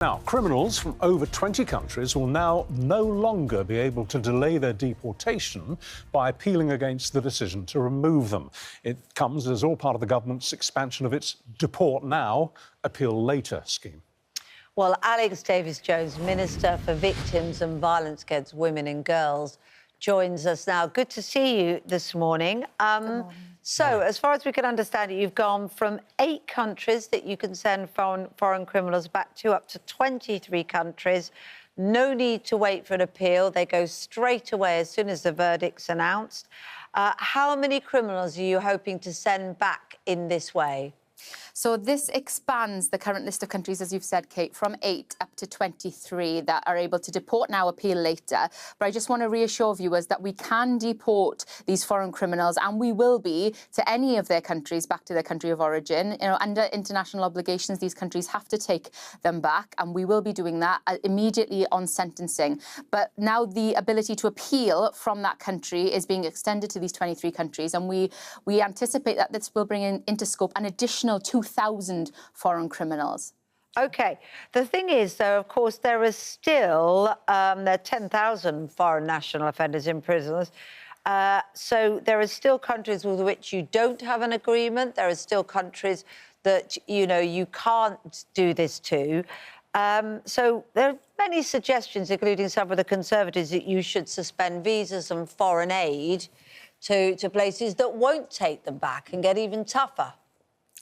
Now, criminals from over 20 countries will now no longer be able to delay their deportation by appealing against the decision to remove them. It comes as all part of the government's expansion of its Deport Now, Appeal Later scheme. Well, Alex Davies-Jones, Minister for Victims and Violence Against Women and Girls, joins us now. Good to see you this morning. So, as far as we can understand it, you've gone from 8 countries that you can send foreign criminals back to up to 23 countries. No need to wait for an appeal. They go straight away as soon as the verdict's announced. How many criminals are you hoping to send back in this way? So this expands the current list of countries, as you've said, Kate, from 8 up to 23 that are able to deport now, appeal later. But I just want to reassure viewers that we can deport these foreign criminals, and we will be, to any of their countries, back to their country of origin. You know, under international obligations, these countries have to take them back, and we will be doing that immediately on sentencing. But now the ability to appeal from that country is being extended to these 23 countries, and we anticipate that this will bring into scope an additional 2,000 foreign criminals. OK. The thing is, though, of course, there are still there are 10,000 foreign national offenders in prisons. So there are still countries with which you don't have an agreement. There are still countries that, you know, you can't do this to. So there are many suggestions, including some of the Conservatives, that you should suspend visas and foreign aid to places that won't take them back and get even tougher.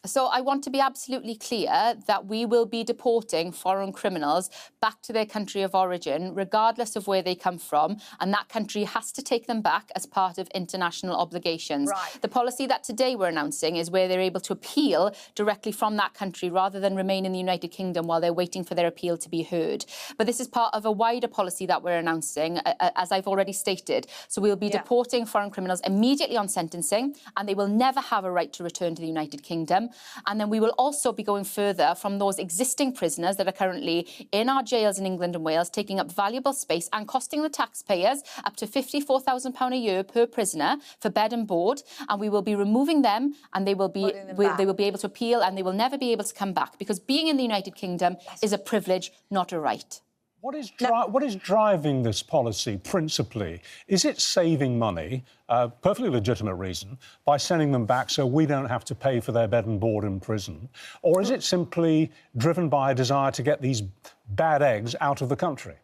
So I want to be absolutely clear that we will be deporting foreign criminals back to their country of origin, regardless of where they come from, and that country has to take them back as part of international obligations. Right. The policy that today we're announcing is where they're able to appeal directly from that country rather than remain in the United Kingdom while they're waiting for their appeal to be heard. But this is part of a wider policy that we're announcing, as I've already stated. So we'll be deporting foreign criminals immediately on sentencing, and they will never have a right to return to the United Kingdom. And then we will also be going further from those existing prisoners that are currently in our jails in England and Wales, taking up valuable space and costing the taxpayers up to £54,000 a year per prisoner for bed and board. And we will be removing them, and they will be able to appeal, and they will never be able to come back, because being in the United Kingdom is a privilege, not a right. What is driving this policy, principally? Is it saving money, perfectly legitimate reason, by sending them back so we don't have to pay for their bed and board in prison? Or is it simply driven by a desire to get these bad eggs out of the country?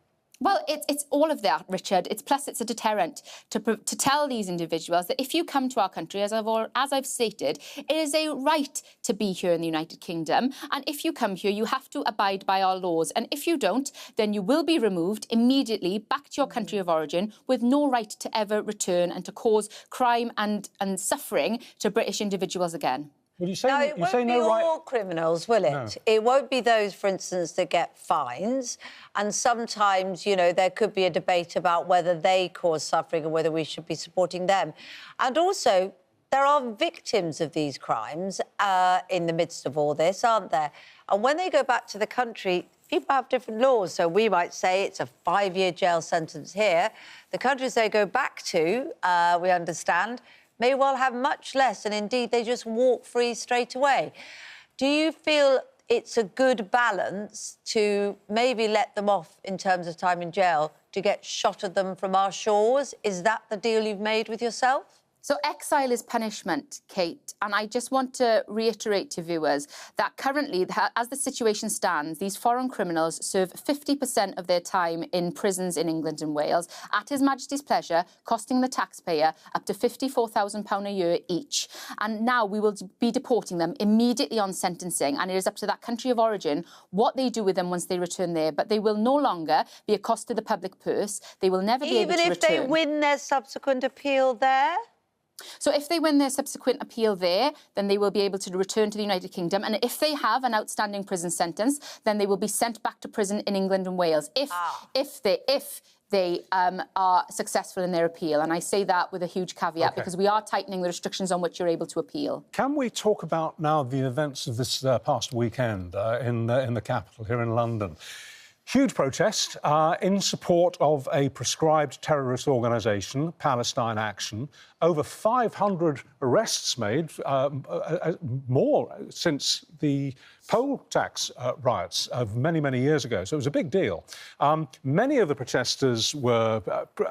Well, it's all of that, Richard. It's a deterrent to tell these individuals that if you come to our country, as I've stated, it is a right to be here in the United Kingdom. And if you come here, you have to abide by our laws. And if you don't, then you will be removed immediately back to your country of origin with no right to ever return and to cause crime and suffering to British individuals again. Well, it won't be all criminals, will it? No. It won't be those, for instance, that get fines. And sometimes, you know, there could be a debate about whether they cause suffering and whether we should be supporting them. And also, there are victims of these crimes in the midst of all this, aren't there? And when they go back to the country, people have different laws. So we might say it's a 5-year jail sentence here. The countries they go back to, we understand, may well have much less, and indeed they just walk free straight away. Do you feel it's a good balance to maybe let them off in terms of time in jail to get shot at them from our shores? Is that the deal you've made with yourself? So exile is punishment, Kate, and I just want to reiterate to viewers that currently, as the situation stands, these foreign criminals serve 50% of their time in prisons in England and Wales at His Majesty's pleasure, costing the taxpayer up to £54,000 a year each. And now we will be deporting them immediately on sentencing, and it is up to that country of origin what they do with them once they return there. But they will no longer be a cost to the public purse. They will never be able to return. Even if they win their subsequent appeal there? So if they win their subsequent appeal there, then they will be able to return to the United Kingdom. And if they have an outstanding prison sentence, then they will be sent back to prison in England and Wales if they are successful in their appeal. And I say that with a huge caveat, because we are tightening the restrictions on which you're able to appeal. Can we talk about now the events of this past weekend in the capital, here in London? Huge protest in support of a proscribed terrorist organisation, Palestine Action. Over 500 arrests made, more since the poll tax riots of many, many years ago. So it was a big deal. Many of the protesters were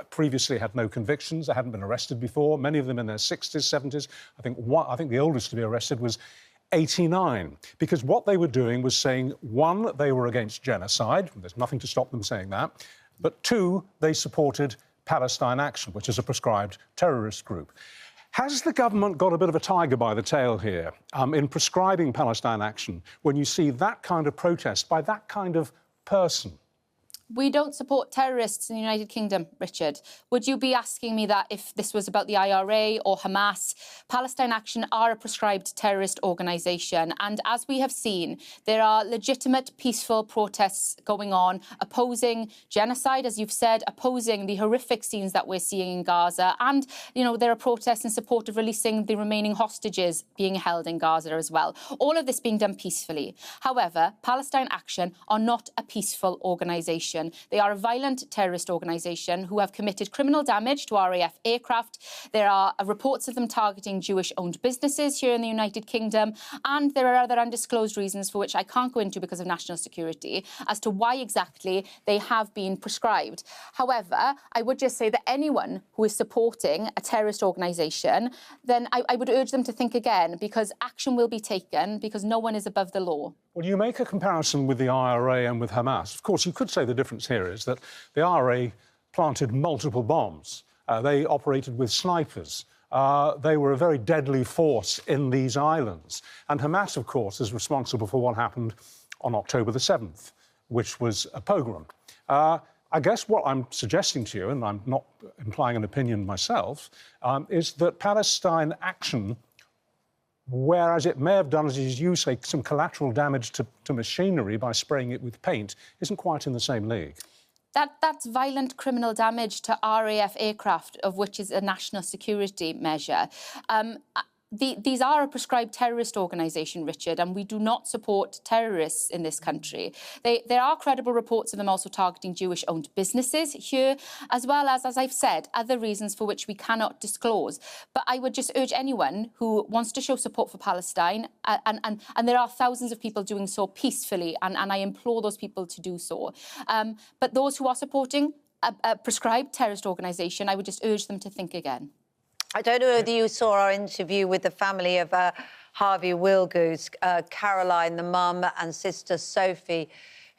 previously had no convictions. They hadn't been arrested before. Many of them in their 60s, 70s. I think the oldest to be arrested was 89, because what they were doing was saying, one, they were against genocide. There's nothing to stop them saying that. But two, they supported Palestine Action, which is a proscribed terrorist group. Has the government got a bit of a tiger by the tail here in prescribing Palestine Action when you see that kind of protest by that kind of person? We don't support terrorists in the United Kingdom, Richard. Would you be asking me that if this was about the IRA or Hamas? Palestine Action are a proscribed terrorist organisation. And as we have seen, there are legitimate, peaceful protests going on, opposing genocide, as you've said, opposing the horrific scenes that we're seeing in Gaza. And, you know, there are protests in support of releasing the remaining hostages being held in Gaza as well. All of this being done peacefully. However, Palestine Action are not a peaceful organisation. They are a violent terrorist organisation who have committed criminal damage to RAF aircraft. There are reports of them targeting Jewish-owned businesses here in the United Kingdom, and there are other undisclosed reasons for which I can't go into because of national security as to why exactly they have been prescribed. However, I would just say that anyone who is supporting a terrorist organisation, then I would urge them to think again, because action will be taken because no one is above the law. Well, you make a comparison with the IRA and with Hamas. Of course, you could say the difference here is that the IRA planted multiple bombs. They operated with snipers. They were a very deadly force in these islands. And Hamas, of course, is responsible for what happened on October the 7th, which was a pogrom. I guess what I'm suggesting to you, and I'm not implying an opinion myself, is that Palestine Action, whereas it may have done, as you say, some collateral damage to machinery by spraying it with paint, isn't quite in the same league. That's violent criminal damage to RAF aircraft, of which is a national security measure. These are a prescribed terrorist organisation, Richard, and we do not support terrorists in this country. There are credible reports of them also targeting Jewish-owned businesses here, as well as I've said, other reasons for which we cannot disclose. But I would just urge anyone who wants to show support for Palestine, and there are thousands of people doing so peacefully, and I implore those people to do so. But those who are supporting a prescribed terrorist organisation, I would just urge them to think again. I don't know whether you saw our interview with the family of Harvey Wilgoose, Caroline, the mum, and sister Sophie,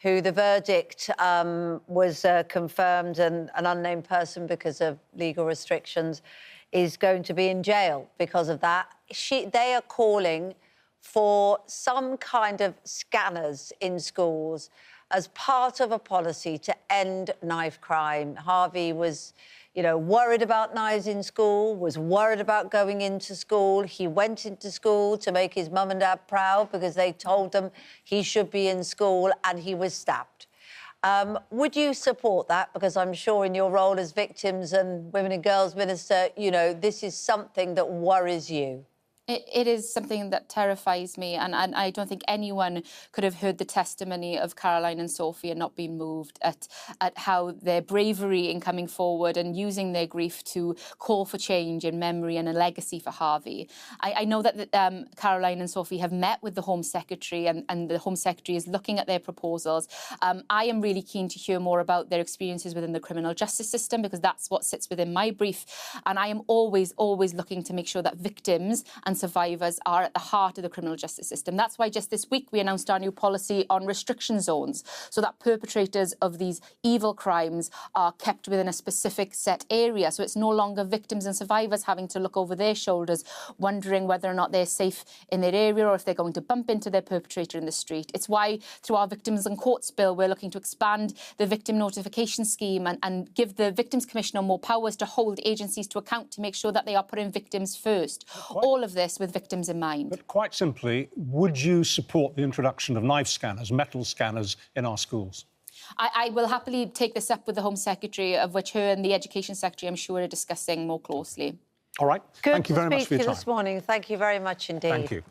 who the verdict was confirmed, and an unnamed person, because of legal restrictions, is going to be in jail because of that. They are calling for some kind of scanners in schools as part of a policy to end knife crime. Harvey was, you know, worried about knives in school, was worried about going into school. He went into school to make his mum and dad proud because they told him he should be in school, and he was stabbed. Would you support that? Because I'm sure in your role as victims and women and girls minister, you know, this is something that worries you. It is something that terrifies me, and I don't think anyone could have heard the testimony of Caroline and Sophie and not been moved at how their bravery in coming forward and using their grief to call for change and memory and a legacy for Harvey. I know that Caroline and Sophie have met with the Home Secretary, and the Home Secretary is looking at their proposals. I am really keen to hear more about their experiences within the criminal justice system, because that's what sits within my brief, and I am always looking to make sure that victims and survivors are at the heart of the criminal justice system. That's why just this week we announced our new policy on restriction zones, so that perpetrators of these evil crimes are kept within a specific set area. So it's no longer victims and survivors having to look over their shoulders, wondering whether or not they're safe in their area or if they're going to bump into their perpetrator in the street. It's why, through our Victims and Courts Bill, we're looking to expand the victim notification scheme and give the Victims Commissioner more powers to hold agencies to account to make sure that they are putting victims first. All of this with victims in mind. But quite simply, would you support the introduction of knife scanners, metal scanners in our schools? I will happily take this up with the Home Secretary, of which her and the Education Secretary, I'm sure, are discussing more closely. All right. Thank you very much for your time. Good to speak to you this morning. Thank you very much indeed. Thank you.